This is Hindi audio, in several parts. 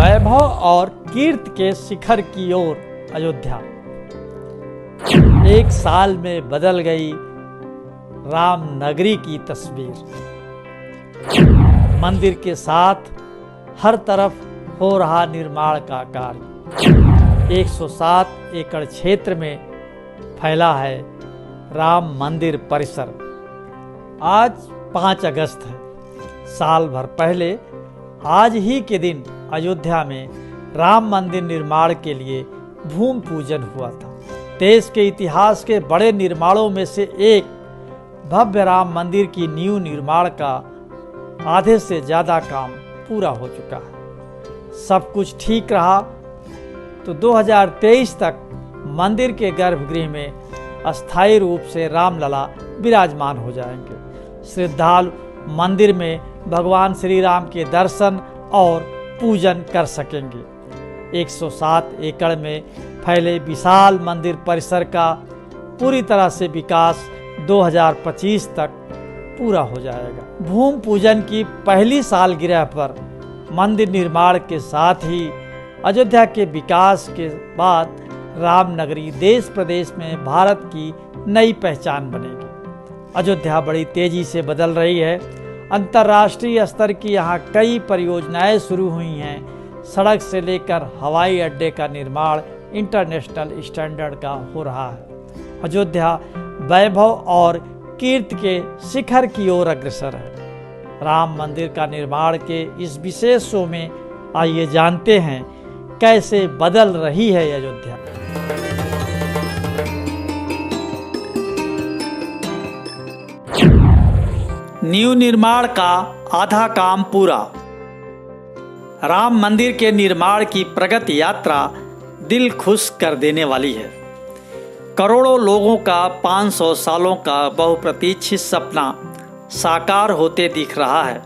वैभव और कीर्ति के शिखर की ओर अयोध्या। एक साल में बदल गई राम नगरी की तस्वीर। मंदिर के साथ हर तरफ हो रहा निर्माण का कार्य। 107 एकड़ क्षेत्र में फैला है राम मंदिर परिसर। आज 5 अगस्त है। साल भर पहले आज ही के दिन अयोध्या में राम मंदिर निर्माण के लिए भूमि पूजन हुआ था। देश के इतिहास के बड़े निर्माणों में से एक भव्य राम मंदिर की नींव निर्माण का आधे से ज़्यादा काम पूरा हो चुका है। सब कुछ ठीक रहा तो 2023 तक मंदिर के गर्भगृह में अस्थायी रूप से रामलला विराजमान हो जाएंगे। श्रद्धालु मंदिर में भगवान श्री राम के दर्शन और पूजन कर सकेंगे। 107 एकड़ में फैले विशाल मंदिर परिसर का पूरी तरह से विकास 2025 तक पूरा हो जाएगा। भूमि पूजन की पहली सालगिरह पर मंदिर निर्माण के साथ ही अयोध्या के विकास के बाद राम नगरी देश प्रदेश में भारत की नई पहचान बनेगी। अयोध्या बड़ी तेजी से बदल रही है। अंतर्राष्ट्रीय स्तर की यहाँ कई परियोजनाएं शुरू हुई हैं। सड़क से लेकर हवाई अड्डे का निर्माण इंटरनेशनल स्टैंडर्ड का हो रहा है। अयोध्या वैभव और कीर्ति के शिखर की ओर अग्रसर है। राम मंदिर का निर्माण के इस विशेष शो में आइए जानते हैं कैसे बदल रही है अयोध्या। नींव निर्माण का आधा काम पूरा। राम मंदिर के निर्माण की प्रगति यात्रा दिल खुश कर देने वाली है। करोड़ों लोगों का 500 सालों का बहुप्रतीक्षित सपना साकार होते दिख रहा है।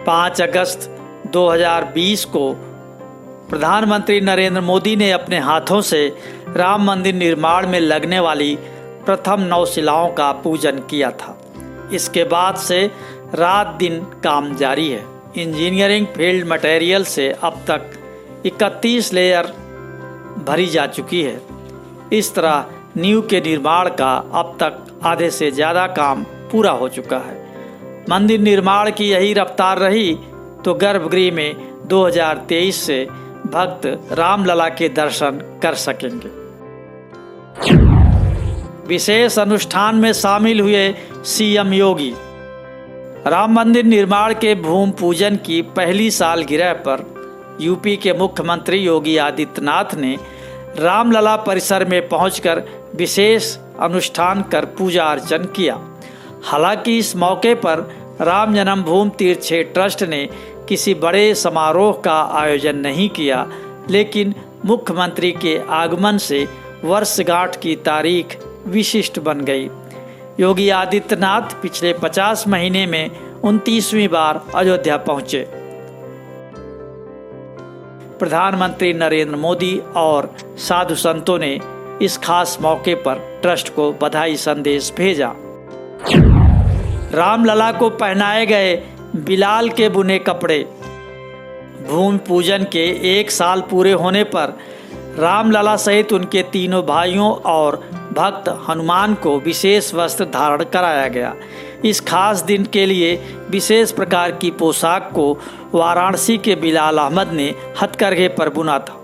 5 अगस्त 2020 को प्रधानमंत्री नरेंद्र मोदी ने अपने हाथों से राम मंदिर निर्माण में लगने वाली प्रथम 9 शिलाओं का पूजन किया था। इसके बाद से रात दिन काम जारी है। इंजीनियरिंग फील्ड मटेरियल से अब तक 31 लेयर भरी जा चुकी है। इस तरह नींव के निर्माण का अब तक आधे से ज़्यादा काम पूरा हो चुका है। मंदिर निर्माण की यही रफ्तार रही तो गर्भगृह में 2023 से भक्त रामलला के दर्शन कर सकेंगे। विशेष अनुष्ठान में शामिल हुए सीएम योगी। राम मंदिर निर्माण के भूमि पूजन की पहली सालगिरह पर यूपी के मुख्यमंत्री योगी आदित्यनाथ ने रामलला परिसर में पहुंचकर विशेष अनुष्ठान कर पूजा अर्चन किया। हालांकि इस मौके पर राम जन्मभूमि तीर्थ क्षेत्र ट्रस्ट ने किसी बड़े समारोह का आयोजन नहीं किया, लेकिन मुख्यमंत्री के आगमन से वर्षगांठ की तारीख विशिष्ट बन गई। योगी आदित्यनाथ पिछले 50 महीने में 29वीं बार अयोध्या पहुंचे। प्रधानमंत्री नरेंद्र मोदी और साधु संतों ने इस खास मौके पर ट्रस्ट को बधाई संदेश भेजा। रामलला को पहनाए गए बिलाल के बुने कपड़े। भूमि पूजन के 1 साल पूरे होने पर रामलला सहित उनके तीनों भाइयों और भक्त हनुमान को विशेष वस्त्र धारण कराया गया। इस खास दिन के लिए विशेष प्रकार की पोशाक को वाराणसी के बिलाल अहमद ने हथकरघे पर बुना था,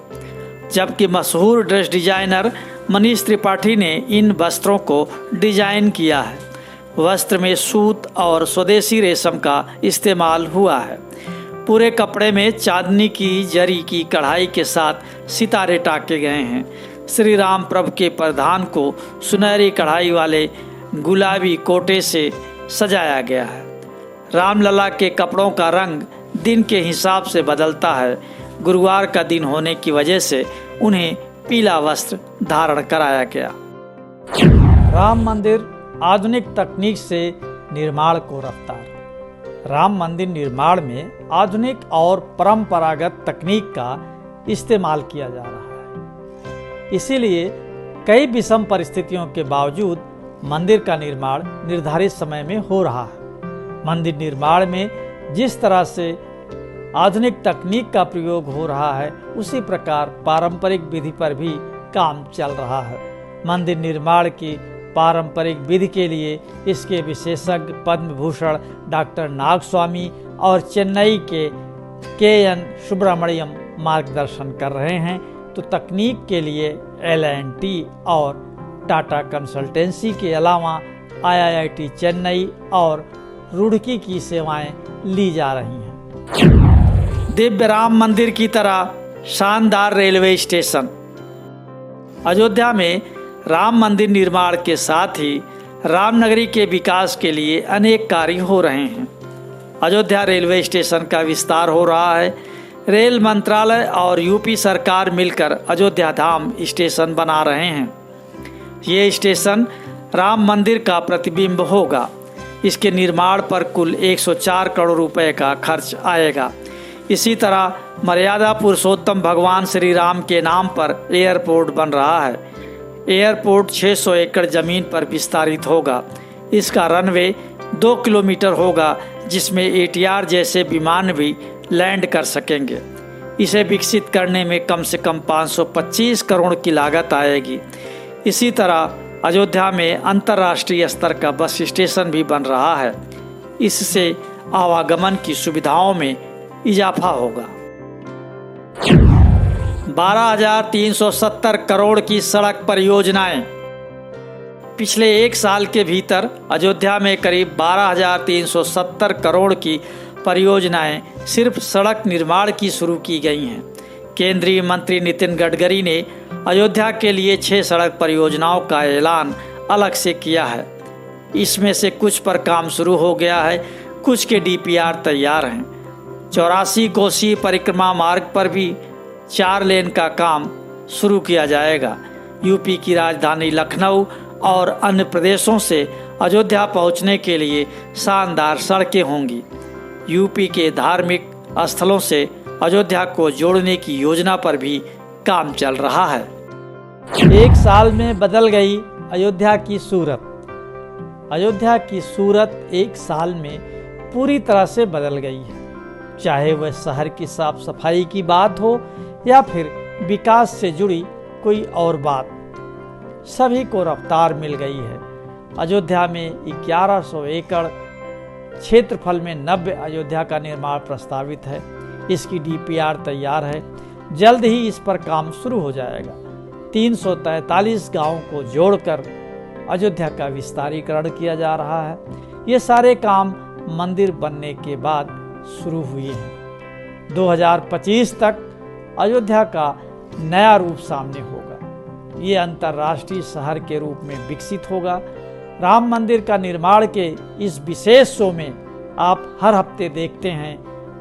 जबकि मशहूर ड्रेस डिजाइनर मनीष त्रिपाठी ने इन वस्त्रों को डिजाइन किया है। वस्त्र में सूत और स्वदेशी रेशम का इस्तेमाल हुआ है। पूरे कपड़े में चांदनी की जरी की कढ़ाई के साथ सितारे टाके गए हैं। श्री राम प्रभु के परिधान को सुनहरी कढ़ाई वाले गुलाबी कोटे से सजाया गया है। रामलला के कपड़ों का रंग दिन के हिसाब से बदलता है। गुरुवार का दिन होने की वजह से उन्हें पीला वस्त्र धारण कराया गया। राम मंदिर आधुनिक तकनीक से निर्माण को रफ्तार। राम मंदिर निर्माण में आधुनिक और परंपरागत तकनीक का इस्तेमाल किया जा रहा है। इसीलिए कई विषम परिस्थितियों के बावजूद मंदिर का निर्माण निर्धारित समय में हो रहा है। मंदिर निर्माण में जिस तरह से आधुनिक तकनीक का प्रयोग हो रहा है, उसी प्रकार पारंपरिक विधि पर भी काम चल रहा है। मंदिर निर्माण की पारंपरिक विधि के लिए इसके विशेषज्ञ पद्म भूषण डॉक्टर नागस्वामी और चेन्नई के KN सुब्रमण्यम मार्गदर्शन कर रहे हैं, तो तकनीक के लिए L&T और टाटा कंसल्टेंसी के अलावा IIT चेन्नई और रुड़की की सेवाएं ली जा रही हैं। दिव्य राम मंदिर की तरह शानदार रेलवे स्टेशन। अयोध्या में राम मंदिर निर्माण के साथ ही रामनगरी के विकास के लिए अनेक कार्य हो रहे हैं। अयोध्या रेलवे स्टेशन का विस्तार हो रहा है। रेल मंत्रालय और यूपी सरकार मिलकर अयोध्या धाम स्टेशन बना रहे हैं। ये स्टेशन राम मंदिर का प्रतिबिंब होगा। इसके निर्माण पर कुल 104 करोड़ रुपए का खर्च आएगा। इसी तरह मर्यादा पुरुषोत्तम भगवान श्री राम के नाम पर एयरपोर्ट बन रहा है। एयरपोर्ट 600 एकड़ जमीन पर विस्तारित होगा। इसका रनवे 2 किलोमीटर होगा, जिसमें ATR जैसे विमान भी लैंड कर सकेंगे। इसे विकसित करने में कम से कम 525 करोड़ की लागत आएगी। इसी तरह अयोध्या में अंतर्राष्ट्रीय स्तर का बस स्टेशन भी बन रहा है। इससे आवागमन की सुविधाओं में इजाफा होगा। 12,370 करोड़ की सड़क परियोजनाएं। पिछले एक साल के भीतर अयोध्या में करीब 12,370 करोड़ की परियोजनाएं सिर्फ सड़क निर्माण की शुरू की गई हैं। केंद्रीय मंत्री नितिन गडकरी ने अयोध्या के लिए 6 सड़क परियोजनाओं का ऐलान अलग से किया है। इसमें से कुछ पर काम शुरू हो गया है, कुछ के DPR तैयार हैं। 84 कोसी परिक्रमा मार्ग पर भी 4 लेन का काम शुरू किया जाएगा। यूपी की राजधानी लखनऊ और अन्य प्रदेशों से अयोध्या पहुंचने के लिए शानदार सड़कें होंगी। यूपी के धार्मिक स्थलों से अयोध्या को जोड़ने की योजना पर भी काम चल रहा है। एक साल में बदल गई अयोध्या की सूरत। अयोध्या की सूरत एक साल में पूरी तरह से बदल गई है। चाहे वह शहर की साफ सफाई की बात हो या फिर विकास से जुड़ी कोई और बात, सभी को रफ्तार मिल गई है। अयोध्या में 1100 एकड़ क्षेत्रफल में नव्य अयोध्या का निर्माण प्रस्तावित है। इसकी DPR तैयार है। जल्द ही इस पर काम शुरू हो जाएगा। 343 गांवों को जोड़कर अयोध्या का विस्तारीकरण किया जा रहा है। ये सारे काम मंदिर बनने के बाद शुरू हुए हैं। 2025 तक अयोध्या का नया रूप सामने होगा। ये अंतर्राष्ट्रीय शहर के रूप में विकसित होगा। राम मंदिर का निर्माण के इस विशेष शो में आप हर हफ्ते देखते हैं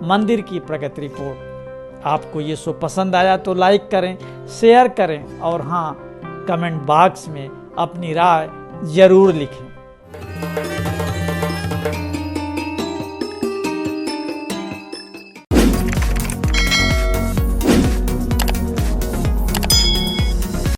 मंदिर की प्रगति रिपोर्ट। आपको ये शो पसंद आया तो लाइक करें, शेयर करें और हाँ, कमेंट बॉक्स में अपनी राय जरूर लिखें।